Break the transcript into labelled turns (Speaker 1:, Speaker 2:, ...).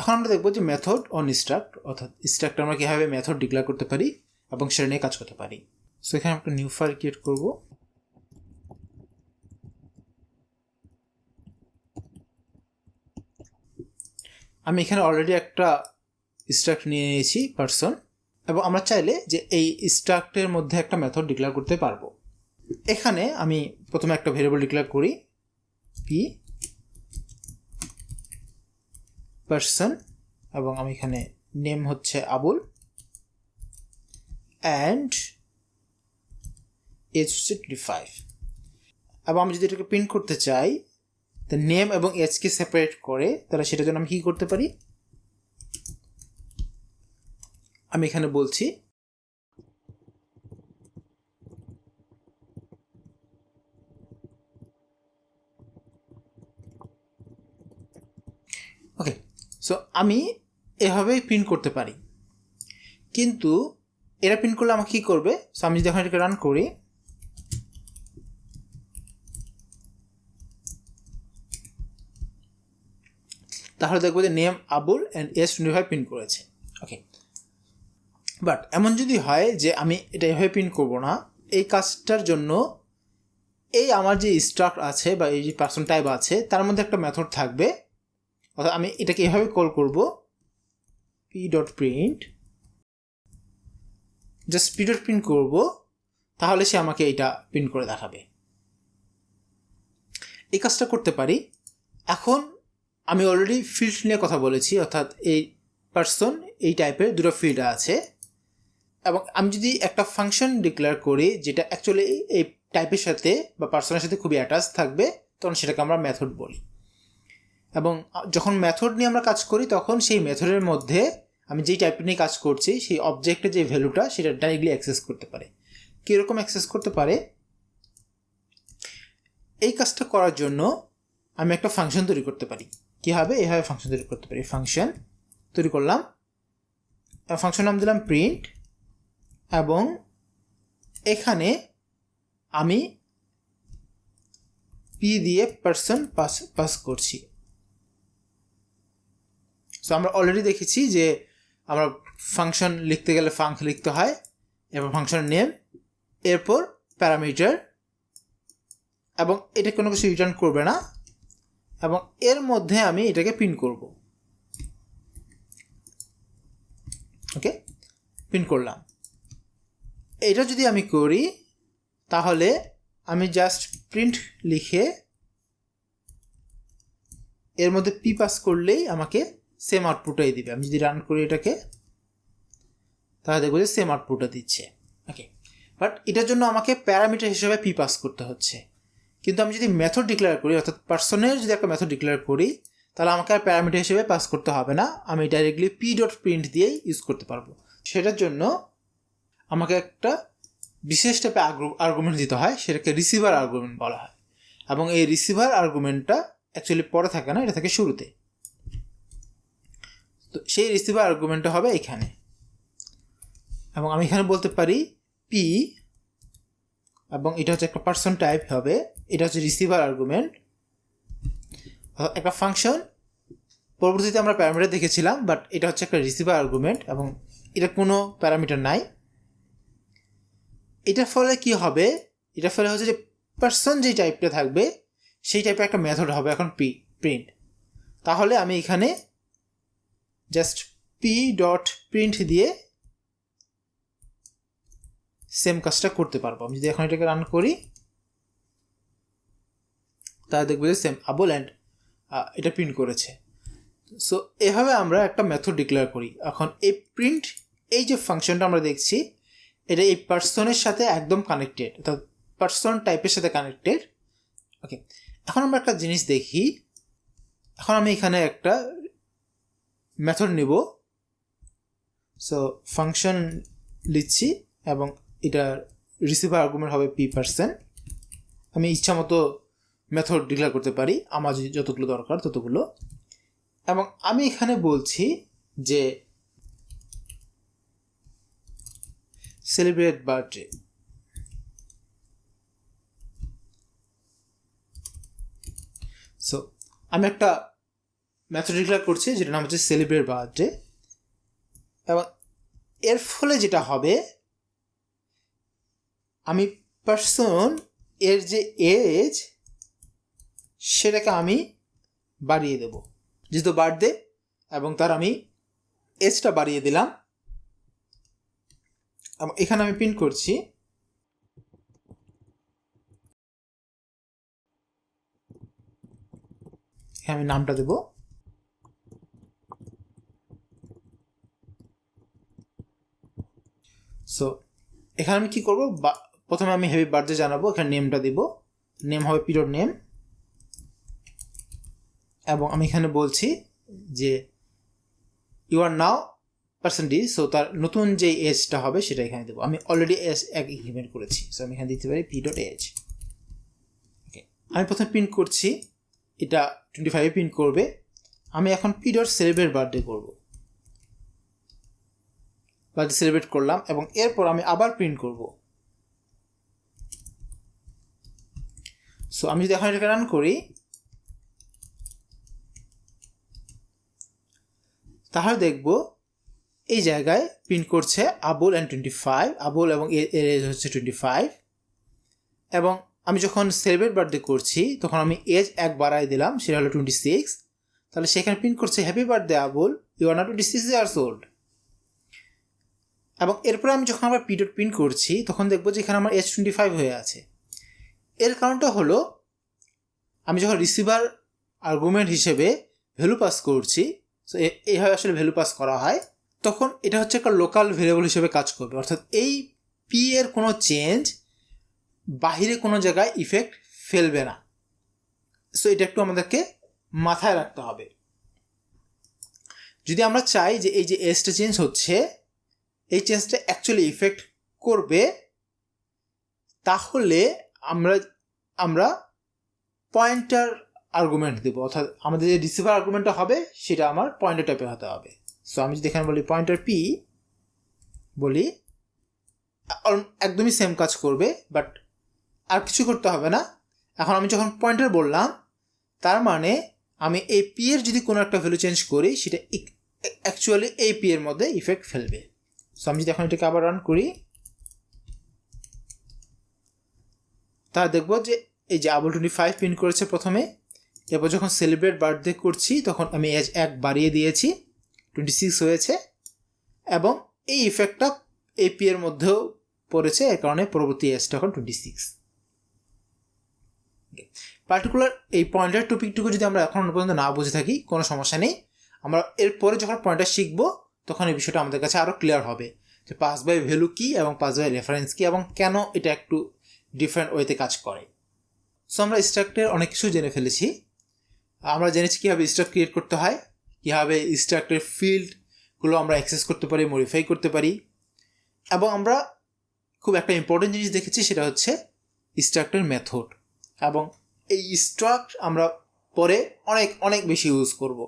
Speaker 1: এখন আমরা দেখবো যে মেথড অন স্ট্রাক্ট, অর্থাৎ স্ট্রাক্ট আমরা কীভাবে মেথড ডিক্লেয়ার করতে পারি এবং সেটা নিয়ে কাজ করতে পারি। সো এখানে একটা নিউ ফাইল ক্রিয়েট করব। আমি এখানে অলরেডি একটা স্ট্রাক্ট নিয়ে নিয়েছি পার্সন, এবং আমরা চাইলে যে এই স্ট্রাক্টের মধ্যে একটা মেথড ডিক্লেয়ার করতে পারবো। এখানে আমি প্রথমে একটা ভেরিয়েবল ডিক্লেয়ার করি পি পার্সন, এবং আমি এখানে নেম হচ্ছে আবুল অ্যান্ড এজ হচ্ছে 25। এবং আমি যদি এটাকে প্রিন্ট করতে চাই তো নেম এবং এজকে সেপারেট করে, তাহলে সেটার জন্য আমি কী করতে পারি, আমি এখানে বলছি ওকে। সো আমি এভাবেই প্রিন্ট করতে পারি, কিন্তু এটা প্রিন্ট করলে আমাকে কী করবে, সো আমি যদি এখন এটাকে রান করি তাহলে দেখবো যে name Abul and age 25 print করেছে। ওকে, বাট এমন যদি হয় যে আমি এটা এভাবে প্রিন্ট করবো না, এই কাজটার জন্য এই আমার যে স্ট্রাক্ট আছে বা এই যে পার্সন টাইপ আছে তার মধ্যে একটা মেথড থাকবে, অর্থাৎ আমি এটাকে এভাবে কল করব p.print, জাস্ট p.print করব, তাহলে সে আমাকে এটা প্রিন্ট করে দেখাবে। এই কাজটা করতে পারি। এখন আমি অলরেডি ফিল্ড নিয়ে কথা বলেছি, অর্থাৎ এই পার্সন এই টাইপের দুটো ফিল্ড আছে, এবং আমি যদি একটা ফাংশন ডিক্লেয়ার করি যেটা অ্যাকচুয়ালি এই টাইপের সাথে বা পার্সনের সাথে খুবই অ্যাটাচ থাকবে, তখন সেটাকে আমরা মেথড বলি। এবং যখন মেথড নিয়ে আমরা কাজ করি তখন সেই মেথডের মধ্যে আমি যেই টাইপের নিয়ে কাজ করছি সেই অবজেক্টের যে ভ্যালুটা সেটা ডাইরেক্টলি অ্যাক্সেস করতে পারে। কীরকম অ্যাক্সেস করতে পারে, এই কাজটা করার জন্য আমি একটা ফাংশন তৈরি করতে পারি। কীভাবে, এভাবে ফাংশন তৈরি করতে পারি। ফাংশন তৈরি করলাম, ফাংশন নাম দিলাম প্রিন্ট, এবং এখানে আমি পি দিয়ে পার্সন পাস করছি। সো আমরা অলরেডি দেখেছি যে আমরা ফাংশন লিখতে গেলে ফাংক লিখতে হয়, এরপর ফাংশন নেম, এরপর প্যারামিটার, এবং এটা কোনো কিছু রিটার্ন করবে না, এবং এর মধ্যে আমি এটাকে প্রিন্ট করব। ওকে, প্রিন্ট করলাম। এটা যদি আমি করি তাহলে আমি জাস্ট প্রিন্ট লিখে এর মধ্যে পি পাস করলেই আমাকে সেম আউটপুটটাই দিবে। আমি যদি রান করি এটাকে তাহলে দেখবো যে সেম আউটপুটটা দিচ্ছে। ওকে, বাট এটার জন্য আমাকে প্যারামিটার হিসেবে পি পাস করতে হচ্ছে। কিন্তু আমি যদি মেথড ডিক্লেয়ার করি, অর্থাৎ পার্সনের যদি একটা মেথড ডিক্লেয়ার করি, তাহলে আমাকে আর প্যারামিটার হিসেবে পাস করতে হবে না, আমি ডাইরেক্টলি p.print দিয়েই ইউজ করতে পারবো। সেটার জন্য আমাকে একটা বিশেষ টাইপের আর্গুমেন্ট দিতে হয়, সেটাকে রিসিভার আর্গুমেন্ট বলা হয়, এবং এই রিসিভার আর্গুমেন্টটা অ্যাকচুয়ালি পরে থাকে না, এটা থাকে শুরুতে। তো সেই রিসিভার আর্গুমেন্টটা হবে এখানে, এবং আমি এখানে বলতে পারি পি, এবং এটা হচ্ছে একটা পার্সন টাইপ হবে, এটা হচ্ছে রিসিভার আর্গুমেন্ট, একটা ফাংশন। পরবর্তীতে আমরা প্যারামিটার দেখেছিলাম, বাট এটা হচ্ছে একটা রিসিভার আর্গুমেন্ট এবং এটা কোনো প্যারামিটার নাই। এটার ফলে কি হবে, এটার ফলে হচ্ছে যে পার্সন যেই টাইপটা থাকবে সেই টাইপের একটা মেথড হবে এখন প্রিন্ট। তাহলে আমি এখানে জাস্ট p.print দিয়ে সেম কাজটা করতে পারবো। আমি যদি এখন এটাকে রান করি তাহলে দেখবো যে সেম আবুল অ্যান্ড এটা প্রিন্ট করেছে। সো এভাবে আমরা একটা মেথড ডিক্লেয়ার করি। এখন এই প্রিন্ট, এই যে ফাংশনটা আমরা দেখছি, এটা এই পার্সনের সাথে একদম কানেক্টেড, অর্থাৎ পার্সন টাইপের সাথে কানেক্টেড। ওকে, এখন আমরা একটা জিনিস দেখি। এখন আমি এখানে একটা মেথড নিব। সো ফাংশন লিখছি এবং এটা রিসিভার আর্গুমেন্ট হবে p%। আমি ইচ্ছা মতো মেথড ডিক্লেয়ার করতে পারি, আমার যতগুলো দরকার ততগুলো। এবং আমি এখানে বলছি যে সেলিব্রেট বার্থডে। সো আমি একটা মেথড ডিক্লেয়ার করছি যেটা নাম হচ্ছে সেলিব্রেট বার্থডে, এবং এর ফলে যেটা হবে আমি পার্সন এর যে এজ সেটাকে আমি বাড়িয়ে দেব, যেহেতু বার্থডে এবং তার আমি এজটা বাড়িয়ে দিলাম। এখানে আমি প্রিন্ট করছি আমি নামটা দেব, সো এখানে আমি কি করব, প্রথমে আমি হ্যাপি বার্থডে জানাবো, এখানে নেমটা দিব, নেম হবে পিরিয়ড নেম, এবং আমি এখানে বলছি যে you are now person D, so তার নতুন যে এজটা হবে সেটা এখানে দেবো। আমি অলরেডি এজ এক ইনক্রিমেন্ট করেছি, সো আমি এখানে দিতে পারি পি ডট এজ। ওকে, আমি প্রথমে প্রিন্ট করছি, এটা 25 প্রিন্ট করবে। আমি এখন পি ডট সেলিব্রেট বার্থডে করবো, বার্থডে সেলিব্রেট করলাম, এবং এরপর আমি আবার প্রিন্ট করব। সো আমি যদি এখন এটাকে রান করি তাহলে দেখব এই জায়গায় প্রিন্ট করছে আবুল অ্যান্ড 25, আবুল এবং এর এজ হচ্ছে 25, এবং আমি যখন সেলিব্রেট বার্থডে করছি তখন আমি এজ এক বাড়াই দিলাম, সেটা হলো 26, তাহলে সেখানে প্রিন্ট করছে happy birthday Abul, you are now 26 years old. এবং এরপরে আমি যখন আবার পিরিয়ড প্রিন্ট করছি তখন দেখবো যে এখানে আমার এজ 25 হয়ে আছে। এর কারণটা হলো আমি যখন রিসিভার আর্গুমেন্ট হিসেবে ভ্যালু পাস করছি, সো এইভাবে আসলে ভ্যালু পাস করা হয়, তখন এটা হচ্ছে একটা লোকাল ভেরিয়েবল হিসেবে কাজ করবে, অর্থাৎ এই পি এর কোনো চেঞ্জ বাহিরে কোনো জায়গায় ইফেক্ট ফেলবে না। সো এটা একটু আমাদেরকে মাথায় রাখতে হবে। যদি আমরা চাই যে এই যে এজটা চেঞ্জ হচ্ছে এই চেঞ্জটা অ্যাকচুয়ালি ইফেক্ট করবে, তাহলে আমরা পয়েন্টার আর্গুমেন্ট দেব, অর্থাৎ আমাদের যে রিসিভার আর্গুমেন্টটা হবে সেটা আমার পয়েন্টার টাইপের হতে হবে। সো আমি যদি এখানে বলি পয়েন্টার পি বলি, একদমই সেম কাজ করবে, বাট আর কিছু করতে হবে না। এখন আমি যখন পয়েন্টার বললাম তার মানে আমি এই পি এর যদি কোনো একটা ভ্যালু চেঞ্জ করি সেটা অ্যাকচুয়ালি এই পি এর মধ্যে ইফেক্ট ফেলবে। সো আমি যদি এখন এটাকে আবার রান করি তাহলে দেখবো যে এই যে আবুল 25 প্রিন্ট করেছে প্রথমে, এরপর যখন সেলিব্রেট বার্থডে করছি তখন আমি এজ এক বাড়িয়ে দিয়েছি, 26 হয়েছে, এবং এই ইফেক্টটা এই পি এর মধ্যেও পড়েছে, এর কারণে পরবর্তী এজটা এখন 26। পার্টিকুলার এই পয়েন্টার টপিকটুকু যদি আমরা এখন পর্যন্ত না বুঝে থাকি কোনো সমস্যা নেই, আমরা এরপরে যখন পয়েন্টার শিখবো তখন এই বিষয়টা আমাদের কাছে আরও ক্লিয়ার হবে যে পাস বাই ভ্যালু কী এবং পাস বাই রেফারেন্স কী এবং কেন এটা একটু ডিফারেন্ট ওয়েতে কাজ করে। সো আমরা স্ট্রাক্টের অনেক কিছু জেনে ফেলেছি। আমরা জেনেছি কীভাবে স্ট্রাক্ট ক্রিয়েট করতে হয়, কীভাবে স্ট্রাক্টের ফিল্ডগুলো আমরা অ্যাক্সেস করতে পারি, মডিফাই করতে পারি, এবং আমরা খুব একটা ইম্পর্টেন্ট জিনিস দেখেছি সেটা হচ্ছে স্ট্রাক্টের মেথড, এবং এই স্ট্রাক্ট আমরা পরে অনেক অনেক বেশি ইউজ করব।